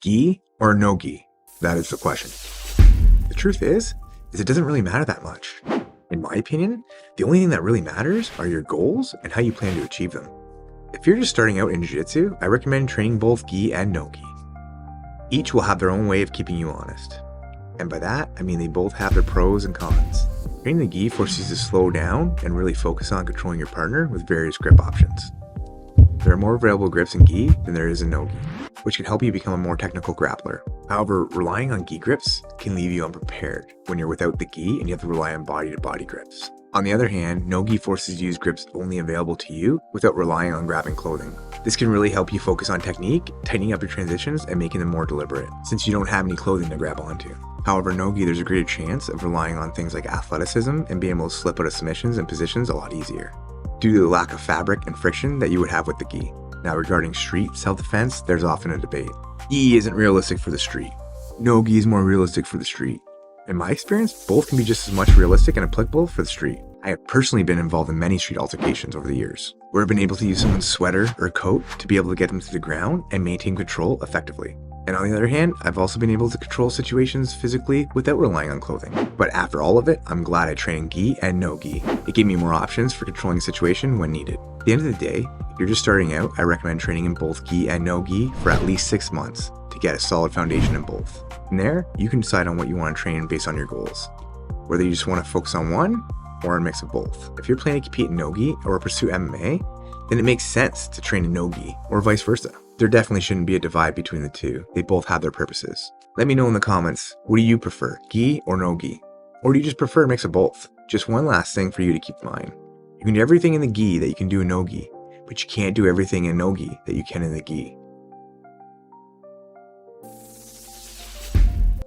Gi or no gi? That is the question. The truth is it doesn't really matter that much. In my opinion, the only thing that really matters are your goals and how you plan to achieve them. If you're just starting out in jiu-jitsu, I recommend training both gi and no gi. Each will have their own way of keeping you honest. And by that, I mean they both have their pros and cons. Training the gi forces you to slow down and really focus on controlling your partner with various grip options. There are more available grips in gi than there is in no gi, which can help you become a more technical grappler. However, relying on gi grips can leave you unprepared when you're without the gi and you have to rely on body-to-body grips. On the other hand, no gi forces you to use grips only available to you without relying on grabbing clothing. This can really help you focus on technique, tightening up your transitions, and making them more deliberate, since you don't have any clothing to grab onto. However, no gi, there's a greater chance of relying on things like athleticism and being able to slip out of submissions and positions a lot easier, due to the lack of fabric and friction that you would have with the gi. Now, regarding street self-defense, there's often a debate. Gi isn't realistic for the street. No gi is more realistic for the street. In my experience, both can be just as much realistic and applicable for the street. I have personally been involved in many street altercations over the years, where I've been able to use someone's sweater or coat to be able to get them to the ground and maintain control effectively. And on the other hand, I've also been able to control situations physically without relying on clothing. But after all of it, I'm glad I trained gi and no gi. It gave me more options for controlling a situation when needed. At the end of the day, if you're just starting out, I recommend training in both gi and no gi for at least 6 months to get a solid foundation in both. From there, you can decide on what you want to train based on your goals, whether you just want to focus on one or a mix of both. If you're planning to compete in no gi or pursue MMA, then it makes sense to train in no gi or vice versa. There definitely shouldn't be a divide between the two. They both have their purposes. Let me know in the comments, what do you prefer, gi or no gi? Or do you just prefer a mix of both? Just one last thing for you to keep in mind. You can do everything in the gi that you can do in no gi, but you can't do everything in no gi that you can in the gi.